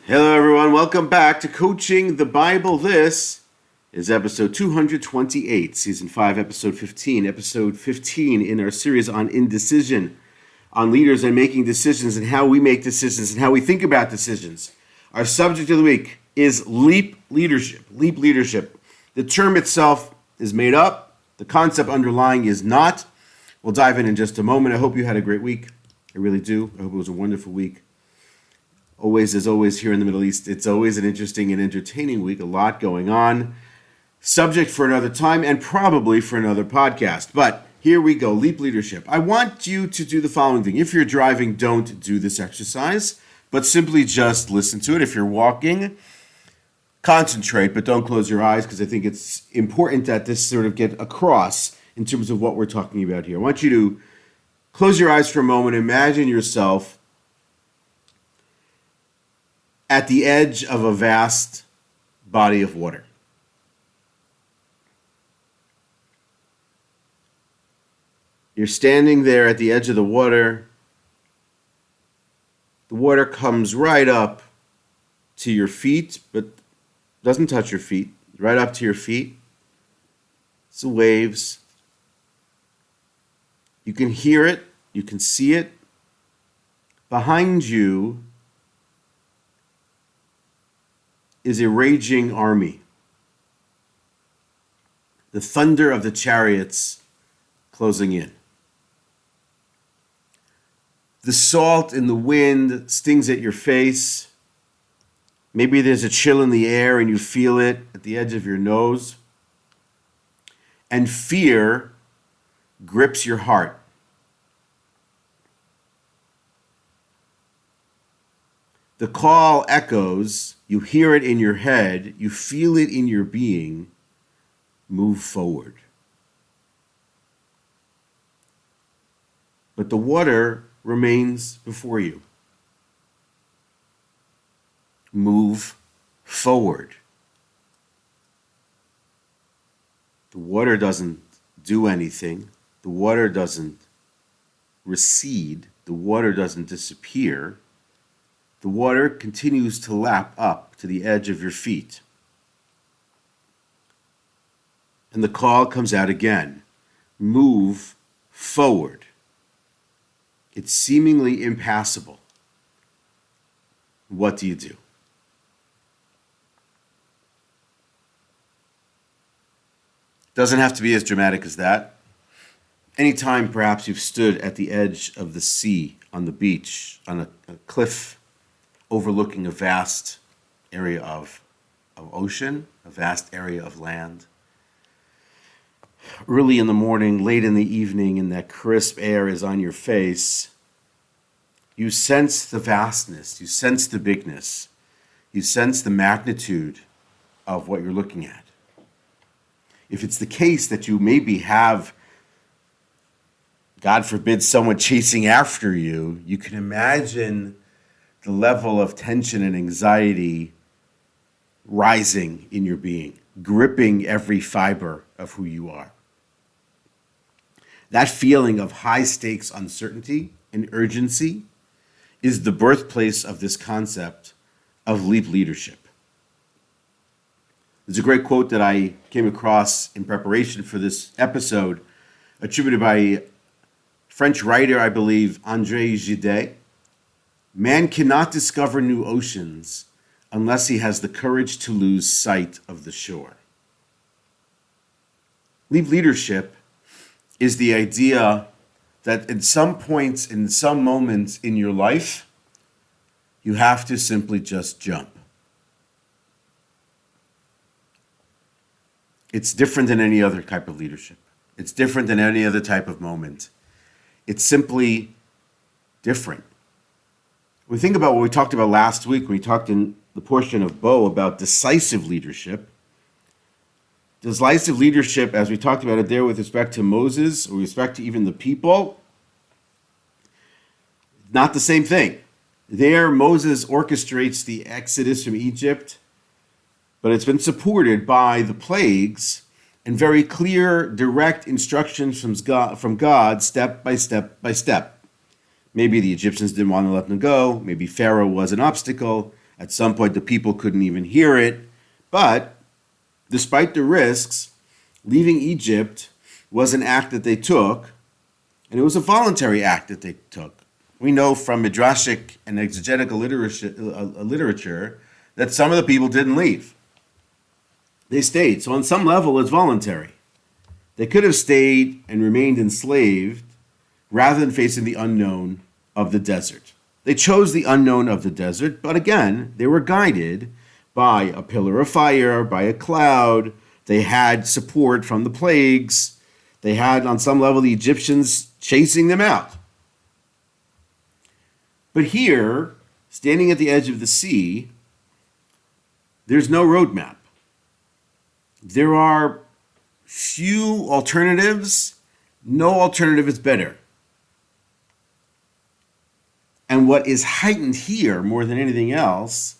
Hello, everyone. Welcome back to Coaching the Bible. This is episode 228, season 5, episode 15. Episode 15 in our series on indecision, on leaders and making decisions and how we make decisions and how we think about decisions. Our subject of the week is leap leadership. Leap leadership. The term itself is made up. The concept underlying is not. We'll dive in just a moment. I hope you had a great week. I really do. I hope it was a wonderful week. Always, as always, here in the Middle East, it's always an interesting and entertaining week. A lot going on. Subject for another time and probably for another podcast. But here we go. Leap leadership. I want you to do the following thing. If you're driving, don't do this exercise, but simply just listen to it. If you're walking, concentrate, but don't close your eyes, because I think it's important that this sort of get across in terms of what we're talking about here. I want you to close your eyes for a moment. Imagine yourself at the edge of a vast body of water. You're standing there at the edge of the water. The water comes right up to your feet, but doesn't touch your feet, right up to your feet. It's the waves. You can hear it, you can see it. Behind you is a raging army. The thunder of the chariots closing in. The salt in the wind stings at your face. Maybe there's a chill in the air and you feel it at the edge of your nose. And fear grips your heart. The call echoes, you hear it in your head, you feel it in your being. Move forward. But the water remains before you. Move forward. The water doesn't do anything. The water doesn't recede. The water doesn't disappear. The water continues to lap up to the edge of your feet. And the call comes out again. Move forward. It's seemingly impassable. What do you do? Doesn't have to be as dramatic as that. Anytime perhaps you've stood at the edge of the sea, on the beach, on a cliff, overlooking a vast area of ocean, a vast area of land. Early in the morning, late in the evening, and that crisp air is on your face, you sense the vastness, you sense the bigness, you sense the magnitude of what you're looking at. If it's the case that you maybe have, God forbid, someone chasing after you, you can imagine the level of tension and anxiety rising in your being, gripping every fiber of who you are. That feeling of high stakes uncertainty and urgency is the birthplace of this concept of leap leadership. There's a great quote that I came across in preparation for this episode, attributed by French writer, I believe, André Gide. Man cannot discover new oceans unless he has the courage to lose sight of the shore. Leap leadership is the idea that at some points, in some moments in your life, you have to simply just jump. It's different than any other type of leadership. It's different than any other type of moment. It's simply different. We think about what we talked about last week when we talked in the portion of Bo about decisive leadership. Decisive leadership, as we talked about it there with respect to Moses, or with respect to even the people, not the same thing. There, Moses orchestrates the exodus from Egypt, but it's been supported by the plagues and very clear, direct instructions from God, step by step by step. Maybe the Egyptians didn't want to let them go. Maybe Pharaoh was an obstacle. At some point, the people couldn't even hear it. But despite the risks, leaving Egypt was an act that they took, and it was a voluntary act that they took. We know from midrashic and exegetical literature that some of the people didn't leave. They stayed. So on some level, it's voluntary. They could have stayed and remained enslaved rather than facing the unknown of the desert. They chose the unknown of the desert, but again, they were guided by a pillar of fire, by a cloud. They had support from the plagues. They had, on some level, the Egyptians chasing them out. But here, standing at the edge of the sea, there's no roadmap. There are few alternatives. No alternative is better. And what is heightened here more than anything else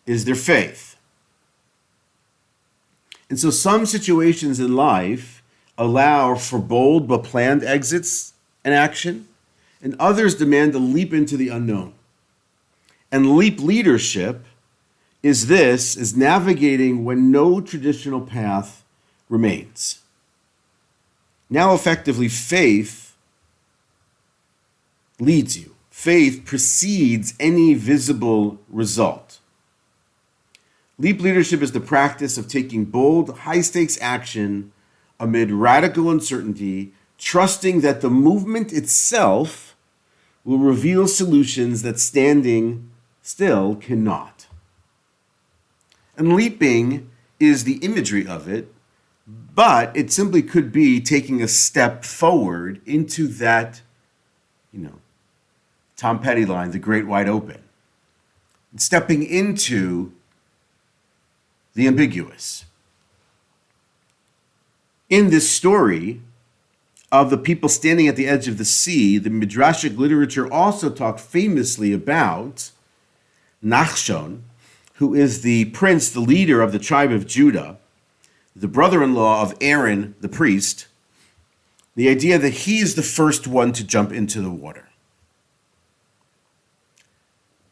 is their faith. And so some situations in life allow for bold but planned exits and action, and others demand a leap into the unknown. And leap leadership is navigating when no traditional path remains. Now effectively, faith leads you. Faith precedes any visible result. Leap leadership is the practice of taking bold, high-stakes action amid radical uncertainty, trusting that the movement itself will reveal solutions that standing still cannot. And leaping is the imagery of it, but it simply could be taking a step forward into that, Tom Petty line, the great wide open. Stepping into the ambiguous. In this story of the people standing at the edge of the sea, the midrashic literature also talked famously about Nachshon, who is the prince, the leader of the tribe of Judah, the brother-in-law of Aaron, the priest, the idea that he is the first one to jump into the water.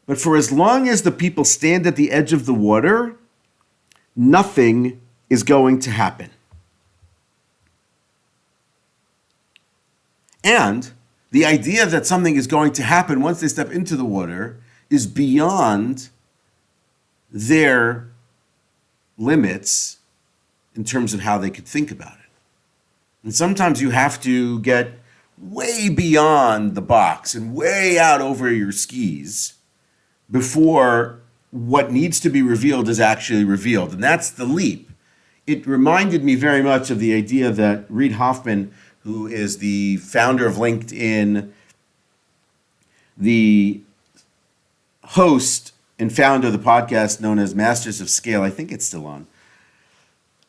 But for as long as the people stand at the edge of the water, nothing is going to happen. And the idea that something is going to happen once they step into the water is beyond their limits in terms of how they could think about it. And sometimes you have to get way beyond the box and way out over your skis before what needs to be revealed is actually revealed. And that's the leap. It reminded me very much of the idea that Reid Hoffman, who is the founder of LinkedIn, the host and founder of the podcast known as Masters of Scale, I think it's still on.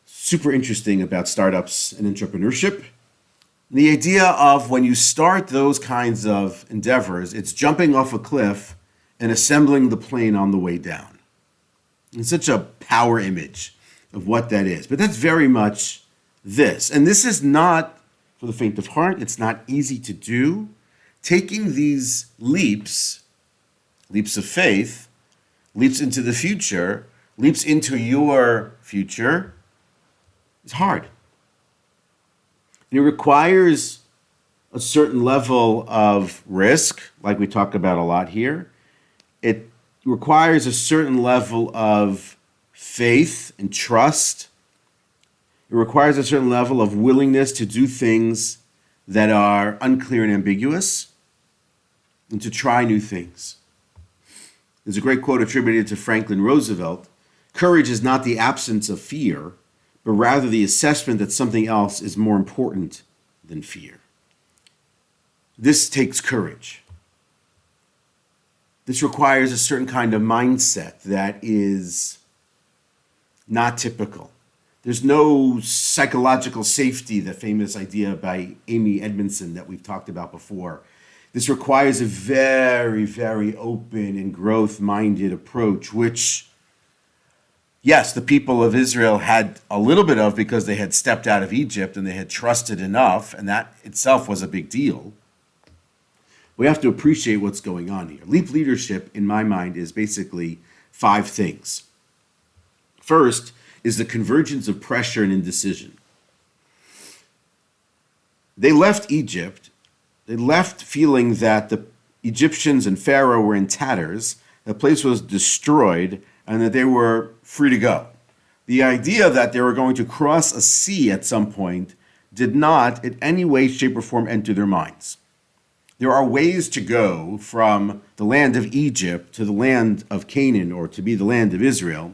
Super interesting about startups and entrepreneurship. The idea of when you start those kinds of endeavors, it's jumping off a cliff and assembling the plane on the way down. It's such a power image of what that is. But that's very much this. And this is not for the faint of heart. It's not easy to do. Taking these leaps of faith, leaps into the future, leaps into your future, is hard. And it requires a certain level of risk, like we talk about a lot here. It requires a certain level of faith and trust. It requires a certain level of willingness to do things that are unclear and ambiguous and to try new things. There's a great quote attributed to Franklin Roosevelt. Courage is not the absence of fear, but rather the assessment that something else is more important than fear. This takes courage. This requires a certain kind of mindset that is not typical. There's no psychological safety, the famous idea by Amy Edmondson that we've talked about before. This requires a very, very open and growth-minded approach, which, yes, the people of Israel had a little bit of because they had stepped out of Egypt and they had trusted enough, and that itself was a big deal. We have to appreciate what's going on here. Leap leadership, in my mind, is basically 5 things. First is the convergence of pressure and indecision. They left Egypt. They left feeling that the Egyptians and Pharaoh were in tatters, the place was destroyed, and that they were free to go. The idea that they were going to cross a sea at some point did not in any way, shape, or form enter their minds. There are ways to go from the land of Egypt to the land of Canaan, or to be the land of Israel,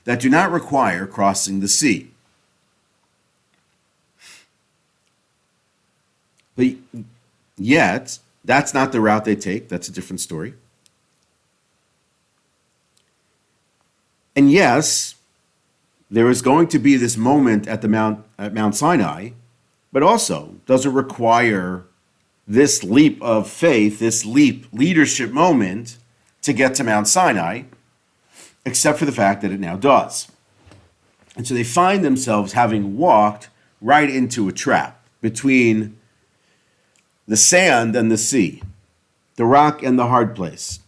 that do not require crossing the sea. But yet, that's not the route they take. That's a different story. And yes, there is going to be this moment at Mount Sinai, but also does it require this leap of faith, this leadership moment to get to Mount Sinai, except for the fact that it now does. And so they find themselves having walked right into a trap between the sand and the sea, the rock and the hard place.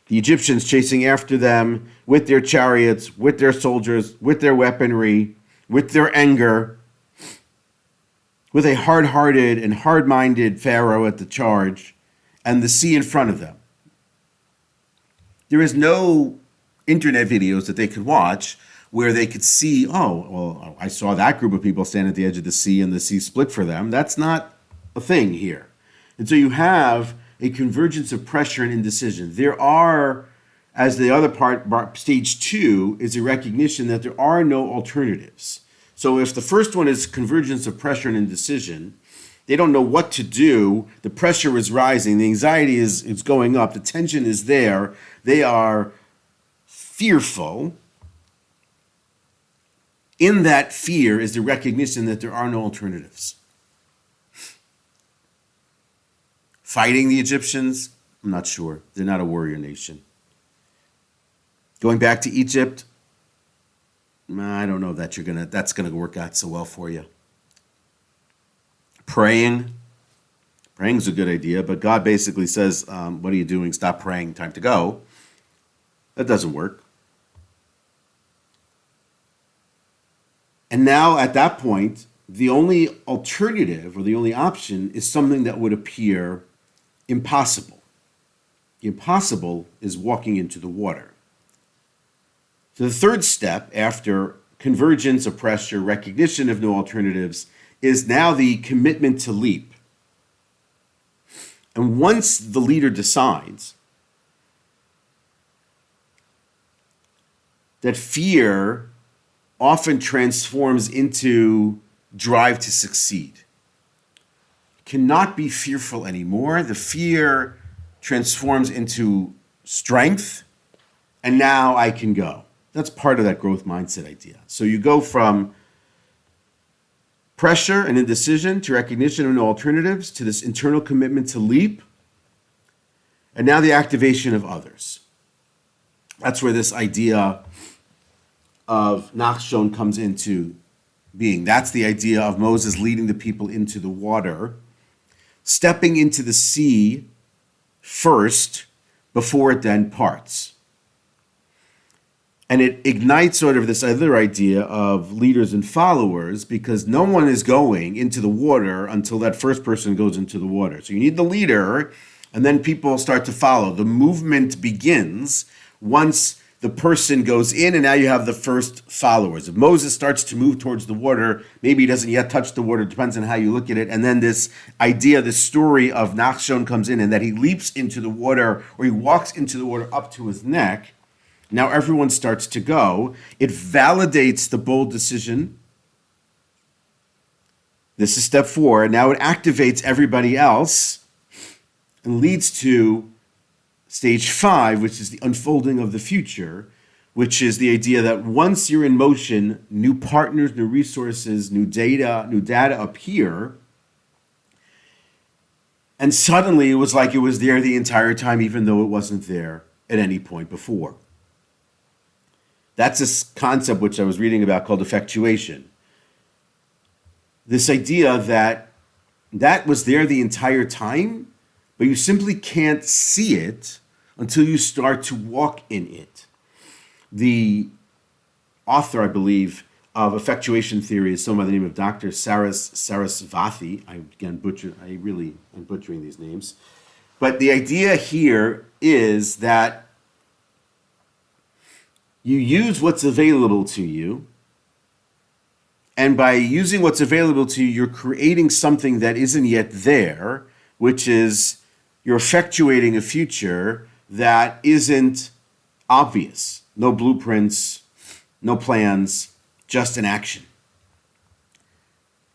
The Egyptians chasing after them with their chariots, with their soldiers, with their weaponry, with their anger, with a hard-hearted and hard-minded Pharaoh at the charge, and the sea in front of them. There is no internet videos that they could watch where they could see, oh, well, I saw that group of people stand at the edge of the sea and the sea split for them. That's not a thing here. And so you have a convergence of pressure and indecision. There are, as the other part, stage 2, is a recognition that there are no alternatives. So if the first one is convergence of pressure and indecision, they don't know what to do. The pressure is rising. The anxiety is going up. The tension is there. They are fearful. In that fear is the recognition that there are no alternatives. Fighting the Egyptians? I'm not sure. They're not a warrior nation. Going back to Egypt? I don't know that that's gonna work out so well for you. Praying's a good idea, but God basically says, what are you doing? Stop praying, time to go. That doesn't work. And now at that point, the only alternative or the only option is something that would appear impossible. The impossible is walking into the water. So the third step after convergence of pressure, recognition of no alternatives, is now the commitment to leap. And once the leader decides that fear often transforms into drive to succeed. Cannot be fearful anymore. The fear transforms into strength, and now I can go. That's part of that growth mindset idea. So you go from pressure and indecision to recognition of no alternatives to this internal commitment to leap, and now the activation of others. That's where this idea of Nachshon comes into being. That's the idea of Moses leading the people into the water, stepping into the sea first before it then parts. And it ignites sort of this other idea of leaders and followers, because no one is going into the water until that first person goes into the water. So you need the leader, and then people start to follow. The movement begins once the person goes in, and now you have the first followers. If Moses starts to move towards the water, maybe he doesn't yet touch the water, depends on how you look at it. And then this idea, this story of Nachshon comes in, and that he leaps into the water, or he walks into the water up to his neck. Now everyone starts to go. It validates the bold decision. This is step 4. Now it activates everybody else and leads to stage 5, which is the unfolding of the future, which is the idea that once you're in motion, new partners, new resources, new data appear. And suddenly it was like it was there the entire time, even though it wasn't there at any point before. That's this concept which I was reading about called effectuation. This idea that was there the entire time, but you simply can't see it until you start to walk in it. The author, I believe, of effectuation theory is someone by the name of Dr. Sarasvathy. I'm butchering these names. But the idea here is that you use what's available to you, and by using what's available to you, you're creating something that isn't yet there, which is you're effectuating a future that isn't obvious. No blueprints, no plans, just an action.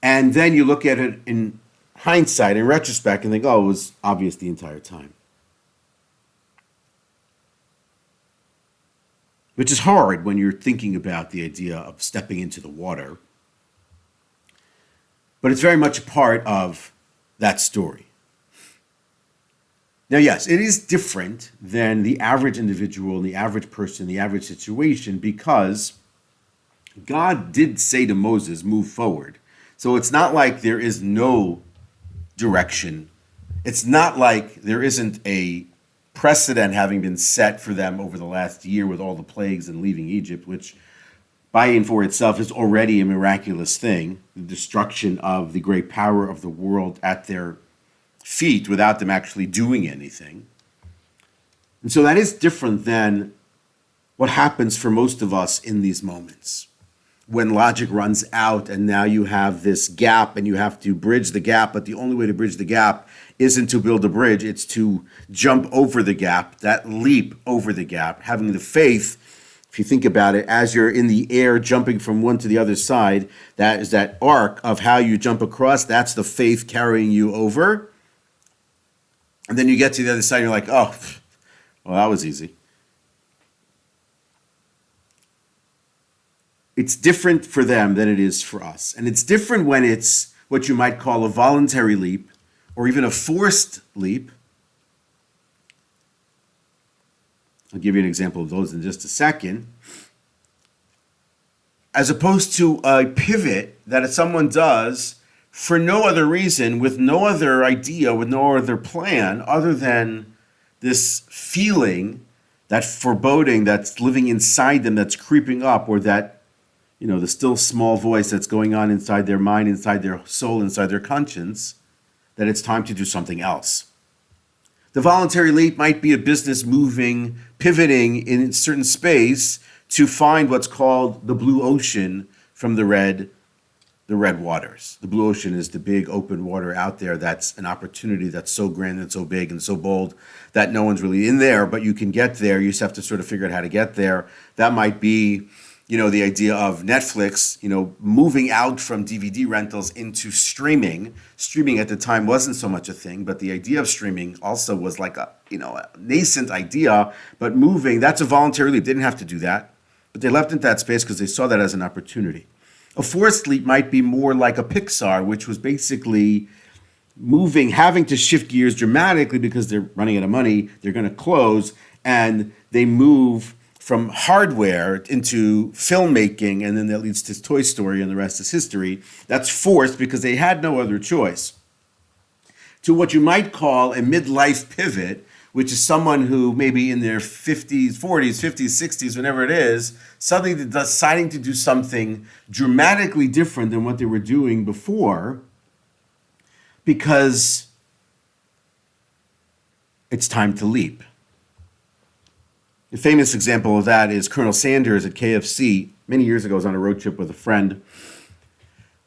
And then you look at it in hindsight, in retrospect, and think, oh, it was obvious the entire time. Which is hard when you're thinking about the idea of stepping into the water. But it's very much a part of that story. Now, yes, it is different than the average individual, the average person, the average situation, because God did say to Moses, move forward. So it's not like there is no direction. It's not like there isn't a precedent having been set for them over the last year with all the plagues and leaving Egypt, which by and for itself is already a miraculous thing, the destruction of the great power of the world at their feet without them actually doing anything. And so that is different than what happens for most of us in these moments, when logic runs out and now you have this gap and you have to bridge the gap, but the only way to bridge the gap isn't to build a bridge, it's to jump over the gap, that leap over the gap, having the faith. If you think about it, as you're in the air jumping from one to the other side, that is that arc of how you jump across, that's the faith carrying you over. And then you get to the other side and you're like, oh, well, that was easy. It's different for them than it is for us. And it's different when it's what you might call a voluntary leap or even a forced leap. I'll give you an example of those in just a second. As opposed to a pivot that someone does for no other reason, with no other idea, with no other plan, other than this feeling, that foreboding that's living inside them, that's creeping up, or that, the still small voice that's going on inside their mind, inside their soul, inside their conscience, that it's time to do something else. The voluntary leap might be a business moving, pivoting in a certain space to find what's called the blue ocean from the red waters. The blue ocean is the big open water out there that's an opportunity that's so grand and so big and so bold that no one's really in there, but you can get there. You just have to sort of figure out how to get there. That might be, the idea of Netflix, moving out from DVD rentals into streaming. Streaming at the time wasn't so much a thing, but the idea of streaming also was like a nascent idea, but moving, that's a voluntary leap. They didn't have to do that, but they left into that space because they saw that as an opportunity. A forced leap might be more like a Pixar, which was basically moving, having to shift gears dramatically because they're running out of money, they're going to close, and they move from hardware into filmmaking, and then that leads to Toy Story, and the rest is history. That's forced because they had no other choice. To what you might call a midlife pivot, which is someone who maybe in their 50s, 40s, 50s, 60s, whenever it is, suddenly deciding to do something dramatically different than what they were doing before because it's time to leap. A famous example of that is Colonel Sanders at KFC. Many years ago, I was on a road trip with a friend.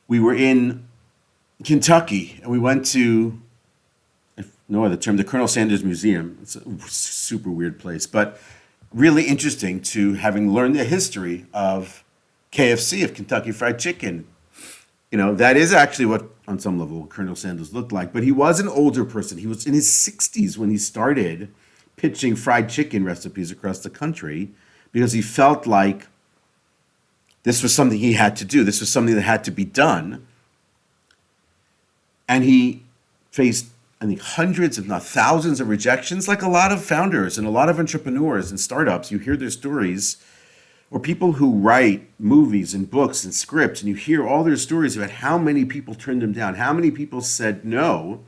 We were in Kentucky, and we went to, no other term, the Colonel Sanders Museum. It's a super weird place, but really interesting to having learned the history of KFC, of Kentucky Fried Chicken. That is actually what, on some level, Colonel Sanders looked like. But he was an older person. He was in his 60s when he started pitching fried chicken recipes across the country because he felt like this was something he had to do. This was something that had to be done. And he faced, I think, hundreds, if not thousands of rejections, like a lot of founders and a lot of entrepreneurs and startups. You hear their stories, or people who write movies and books and scripts, and you hear all their stories about how many people turned them down, how many people said no,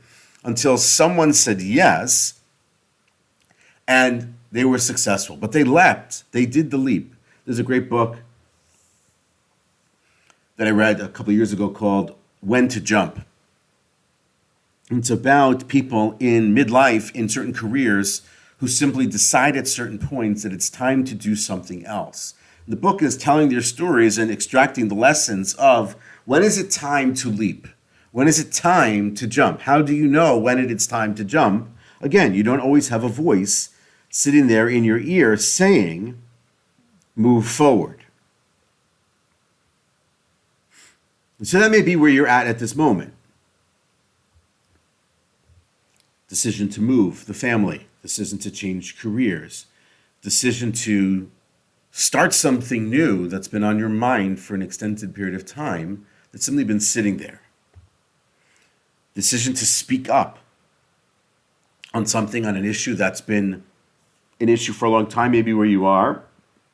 until someone said yes, and they were successful. But they leapt. They did the leap. There's a great book that I read a couple of years ago called When to Jump. It's about people in midlife, in certain careers, who simply decide at certain points that it's time to do something else. The book is telling their stories and extracting the lessons of when is it time to leap? When is it time to jump? How do you know when it is time to jump? Again, you don't always have a voice sitting there in your ear saying, move forward. And so that may be where you're at this moment. Decision to move the family, decision to change careers, decision to start something new that's been on your mind for an extended period of time that's simply been sitting there. Decision to speak up on something, on an issue that's been an issue for a long time, maybe where you are,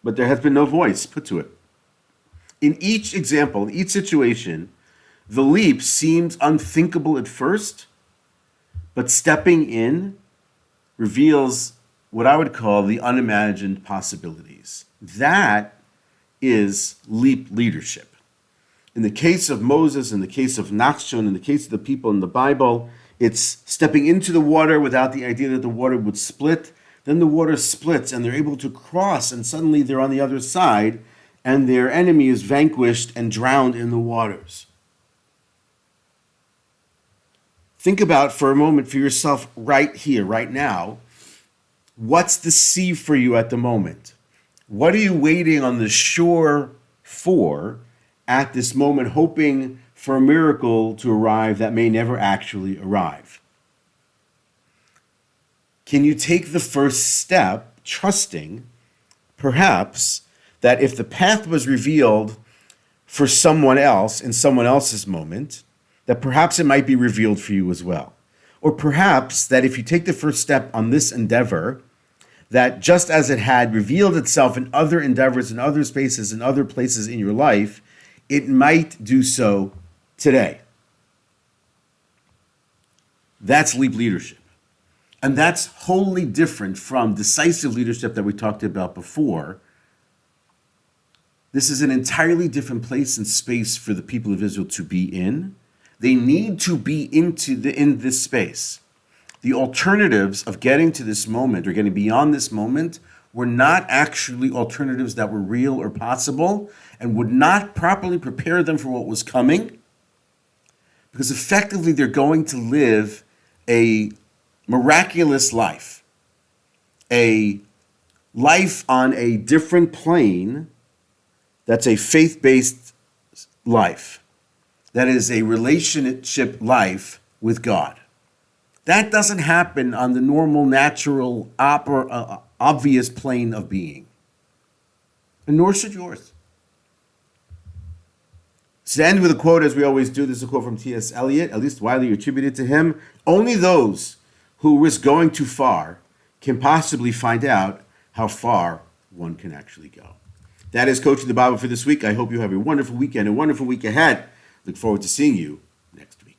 but there has been no voice put to it. In each example, in each situation, the leap seems unthinkable at first, but stepping in reveals what I would call the unimagined possibilities. That is leap leadership. In the case of Moses, in the case of Nachshon, in the case of the people in the Bible, it's stepping into the water without the idea that the water would split. Then the water splits and they're able to cross, and suddenly they're on the other side and their enemy is vanquished and drowned in the waters. Think about for a moment for yourself right here, right now. What's the sea for you at the moment? What are you waiting on the shore for at this moment, hoping for a miracle to arrive that may never actually arrive? Can you take the first step, trusting, perhaps, that if the path was revealed for someone else in someone else's moment, that perhaps it might be revealed for you as well? Or perhaps that if you take the first step on this endeavor, that just as it had revealed itself in other endeavors, in other spaces, in other places in your life, it might do so today. That's leap leadership. And that's wholly different from decisive leadership that we talked about before. This is an entirely different place and space for the people of Israel to be in. They need to be in this space. The alternatives of getting to this moment or getting beyond this moment were not actually alternatives that were real or possible and would not properly prepare them for what was coming, because effectively they're going to live a miraculous life, a life on a different plane that's a faith-based life, that is a relationship life with God. That doesn't happen on the normal, natural, obvious plane of being. And nor should yours. So to end with a quote, as we always do, this is a quote from T.S. Eliot, at least widely attributed to him: "Only those who risk going too far can possibly find out how far one can actually go." That is Coaching the Bible for this week. I hope you have a wonderful weekend, a wonderful week ahead. Look forward to seeing you next week.